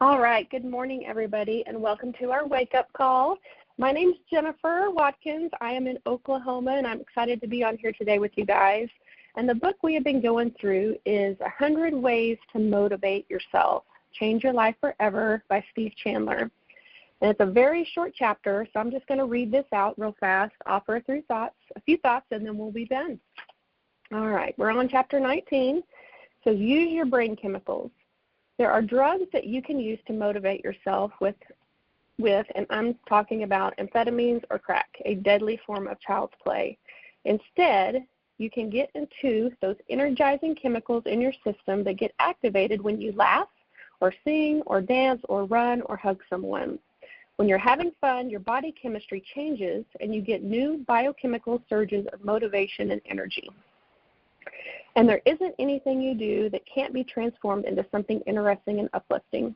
All right, good morning, everybody, and welcome to our wake-up call. My name's Jennifer Watkins. I am in Oklahoma, and I'm excited to be on here today with you guys. And the book we have been going through is 100 Ways to Motivate Yourself, Change Your Life Forever by Steve Chandler. And it's a very short chapter, so I'm just going to read this out real fast, offer a few thoughts, and then we'll be done. All right, we're on chapter 19. It says, use your brain chemicals. There are drugs that you can use to motivate yourself with, and I'm talking about amphetamines or crack, a deadly form of child's play. Instead, you can get into those energizing chemicals in your system that get activated when you laugh or sing or dance or run or hug someone. When you're having fun, your body chemistry changes and you get new biochemical surges of motivation and energy. And there isn't anything you do that can't be transformed into something interesting and uplifting.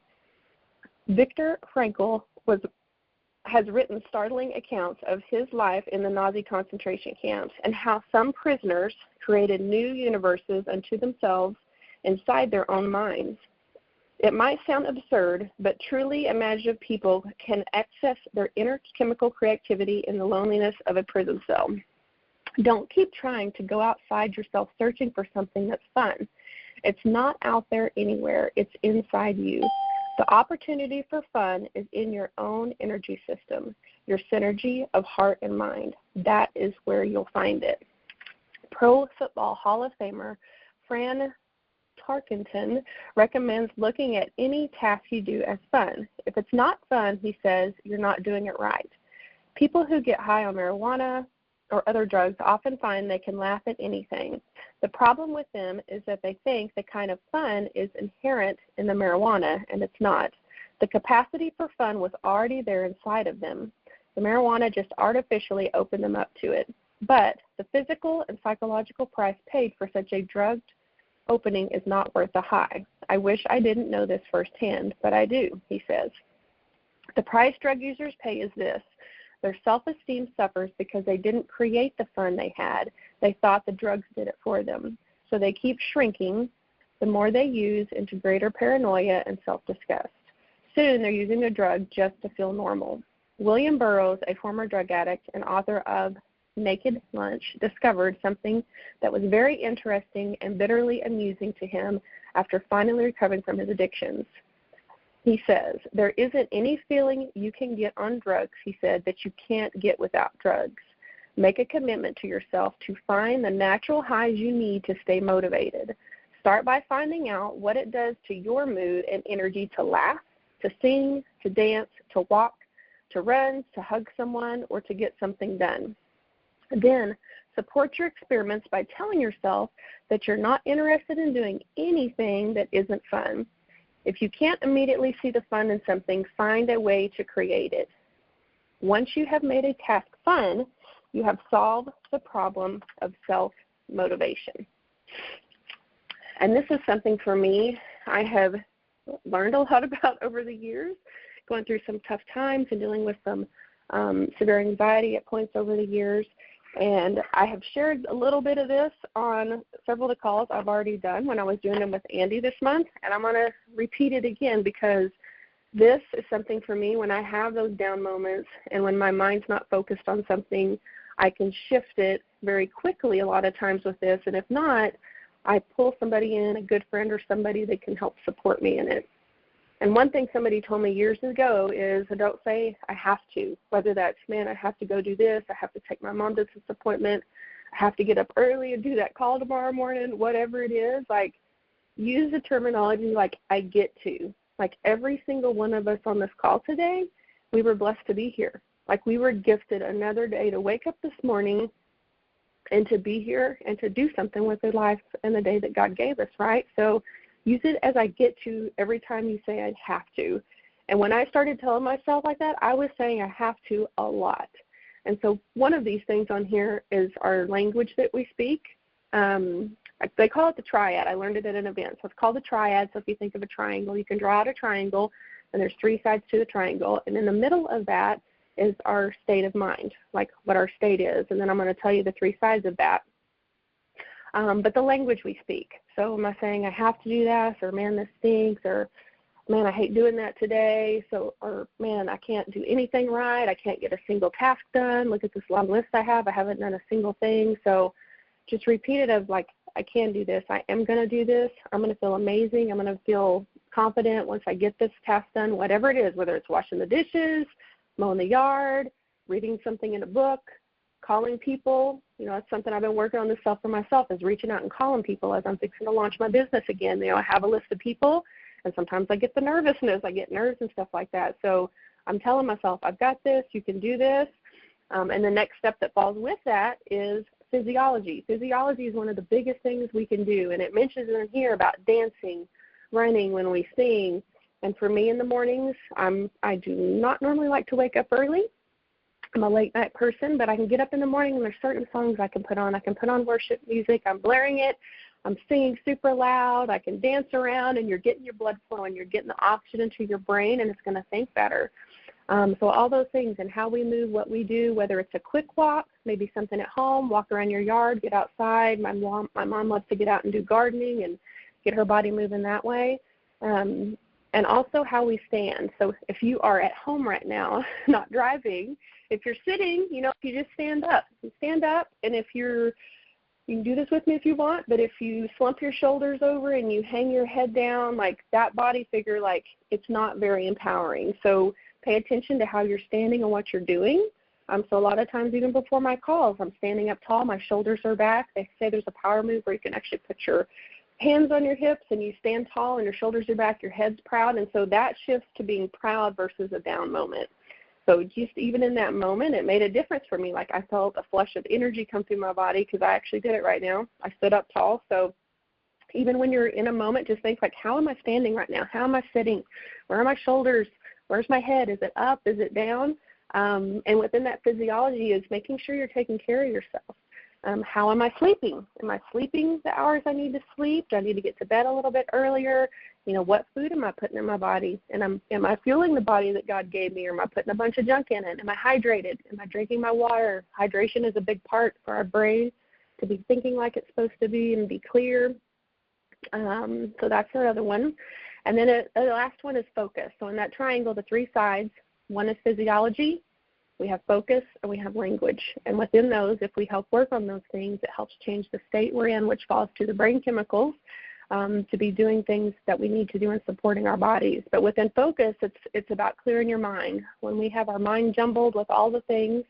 Viktor Frankl has written startling accounts of his life in the Nazi concentration camps and how some prisoners created new universes unto themselves inside their own minds. It might sound absurd, but truly imaginative people can access their inner chemical creativity in the loneliness of a prison cell. Don't keep trying to go outside yourself searching for something that's fun. It's not out there anywhere. It's inside you. The opportunity for fun is in your own energy system, your synergy of heart and mind. That is where you'll find it. Pro Football Hall of Famer Fran Tarkenton recommends looking at any task you do as fun. If it's not fun, he says, you're not doing it right. People who get high on marijuana or other drugs often find they can laugh at anything. The problem with them is that they think the kind of fun is inherent in the marijuana, and it's not. The capacity for fun was already there inside of them. The marijuana just artificially opened them up to it. But the physical and psychological price paid for such a drugged opening is not worth the high. I wish I didn't know this firsthand, but I do, he says. The price drug users pay is this. Their self-esteem suffers because they didn't create the fun they had. They thought the drugs did it for them. So they keep shrinking the more they use into greater paranoia and self-disgust. Soon they're using a drug just to feel normal. William Burroughs, a former drug addict and author of Naked Lunch, discovered something that was very interesting and bitterly amusing to him after finally recovering from his addictions. He says, there isn't any feeling you can get on drugs, he said, that you can't get without drugs. Make a commitment to yourself to find the natural highs you need to stay motivated. Start by finding out what it does to your mood and energy to laugh, to sing, to dance, to walk, to run, to hug someone, or to get something done. Then support your experiments by telling yourself that you're not interested in doing anything that isn't fun. If you can't immediately see the fun in something, find a way to create it. Once you have made a task fun, you have solved the problem of self-motivation. And this is something for me I have learned a lot about over the years, going through some tough times and dealing with some severe anxiety at points over the years. And I have shared a little bit of this on several of the calls I've already done when I was doing them with Andi this month. And I'm going to repeat it again because this is something for me when I have those down moments and when my mind's not focused on something, I can shift it very quickly a lot of times with this. And if not, I pull somebody in, a good friend or somebody that can help support me in it. And one thing somebody told me years ago is don't say I have to, whether that's, man, I have to go do this, I have to take my mom to this appointment, I have to get up early and do that call tomorrow morning, whatever it is. Like, use the terminology like I get to. Like every single one of us on this call today, we were blessed to be here. Like we were gifted another day to wake up this morning and to be here and to do something with their life and the day that God gave us, right? So use it as I get to every time you say I have to. And when I started telling myself like that, I was saying I have to a lot. And so one of these things on here is our language that we speak. They call it the triad. I learned it at an event. So it's called the triad. So if you think of a triangle, you can draw out a triangle, and there's three sides to the triangle. And in the middle of that is our state of mind, like what our state is. And then I'm going to tell you the three sides of that. But the language we speak. So am I saying I have to do this, or man, this stinks, or man, I hate doing that today. So, or man, I can't do anything right. I can't get a single task done. Look at this long list I have. I haven't done a single thing. So just repeat it of like, I can do this. I am going to do this. I'm going to feel amazing. I'm going to feel confident once I get this task done, whatever it is, whether it's washing the dishes, mowing the yard, reading something in a book, calling people. It's something I've been working on this stuff for myself, is reaching out and calling people as I'm fixing to launch my business again. I have a list of people, and sometimes I get the nervousness. I get nerves and stuff like that. So I'm telling myself, I've got this. You can do this. And the next step that falls with that is physiology. Physiology is one of the biggest things we can do, and it mentions in here about dancing, running when we sing. And for me in the mornings, I do not normally like to wake up early. I'm a late night person, but I can get up in the morning and there's certain songs I can put on. I can put on worship music. I'm blaring it. I'm singing super loud. I can dance around, and you're getting your blood flowing. You're getting the oxygen to your brain, and it's going to think better. So all those things, and how we move, what we do, whether it's a quick walk, maybe something at home, walk around your yard, get outside. My mom loves to get out and do gardening and get her body moving that way. And also how we stand. So if you are at home right now, not driving, if you're sitting, you just stand up. You stand up, and if you can do this with me if you want, but if you slump your shoulders over and you hang your head down, like that body figure, like it's not very empowering. So pay attention to how you're standing and what you're doing. So a lot of times, even before my calls, I'm standing up tall, my shoulders are back. They say there's a power move where you can actually put your hands on your hips and you stand tall and your shoulders are back, your head's proud. And so that shifts to being proud versus a down moment. So just even in that moment, it made a difference for me. Like I felt a flush of energy come through my body because I actually did it right now. I stood up tall. So even when you're in a moment, just think like, how am I standing right now? How am I sitting? Where are my shoulders? Where's my head? Is it up? Is it down? And within that physiology is making sure you're taking care of yourself. How am I sleeping? Am I sleeping the hours I need to sleep? Do I need to get to bed a little bit earlier? What food am I putting in my body? And am I fueling the body that God gave me, or am I putting a bunch of junk in it? Am I hydrated? Am I drinking my water? Hydration is a big part for our brain to be thinking like it's supposed to be and be clear. So that's another one. And then the last one is focus. So in that triangle, the three sides, one is physiology, we have focus, and we have language. And within those, if we help work on those things, it helps change the state we're in, which falls to the brain chemicals, to be doing things that we need to do in supporting our bodies. But within focus, it's about clearing your mind. When we have our mind jumbled with all the things,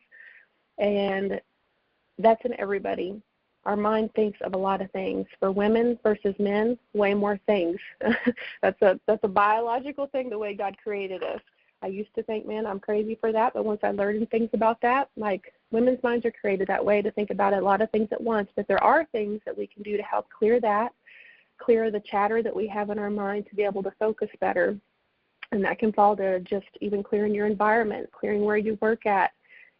and that's in everybody. Our mind thinks of a lot of things. For women versus men, way more things. That's a biological thing, the way God created us. I used to think, man, I'm crazy for that, but once I learned things about that, like women's minds are created that way, to think about a lot of things at once. But there are things that we can do to help clear that, clear the chatter that we have in our mind to be able to focus better. And that can fall to just even clearing your environment, clearing where you work at,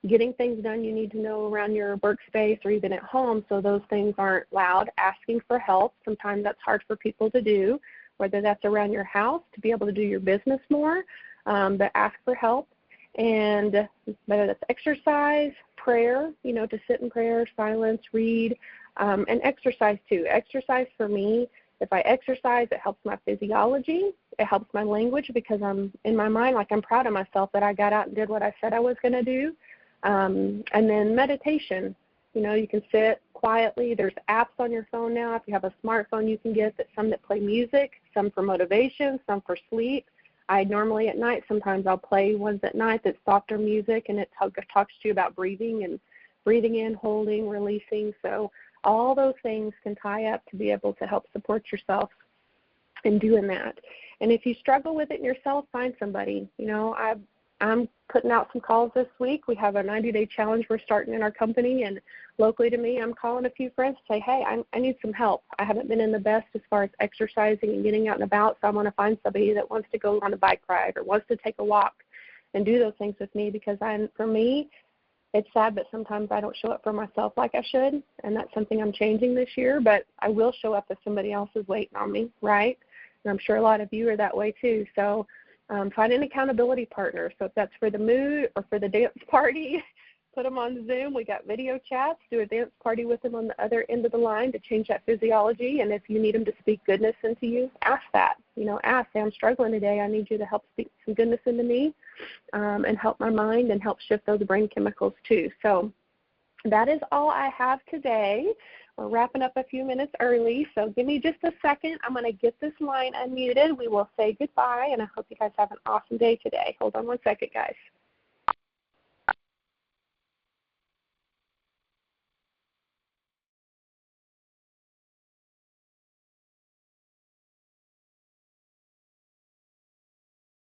getting things done you need to know around your workspace or even at home so those things aren't loud, asking for help. Sometimes that's hard for people to do, whether that's around your house to be able to do your business more, but ask for help. And whether that's exercise, prayer, to sit in prayer, silence, read, and exercise too. Exercise for me, if I exercise, it helps my physiology. It helps my language because I'm in my mind, like I'm proud of myself that I got out and did what I said I was going to do. And then meditation. You can sit quietly. There's apps on your phone now. If you have a smartphone, you can get some that play music, some for motivation, some for sleep. I normally at night, sometimes I'll play ones at night that's softer music, and it talks to you about breathing and breathing in, holding, releasing. So all those things can tie up to be able to help support yourself in doing that. And if you struggle with it yourself, find somebody. I'm putting out some calls this week. We have a 90-day challenge we're starting in our company, and locally to me, I'm calling a few friends to say, hey, I need some help. I haven't been in the best as far as exercising and getting out and about, so I want to find somebody that wants to go on a bike ride or wants to take a walk and do those things with me, because for me, it's sad, but sometimes I don't show up for myself like I should, and that's something I'm changing this year, but I will show up if somebody else is waiting on me, right? And I'm sure a lot of you are that way too. So find an accountability partner. So if that's for the mood or for the dance party, put them on Zoom. We got video chats, do a dance party with them on the other end of the line to change that physiology. And if you need them to speak goodness into you, ask that. Ask, say, I'm struggling today. I need you to help speak some goodness into me and help my mind and help shift those brain chemicals too. So that is all I have today. We're wrapping up a few minutes early, so give me just a second. I'm going to get this line unmuted. We will say goodbye, and I hope you guys have an awesome day today. Hold on one second, guys.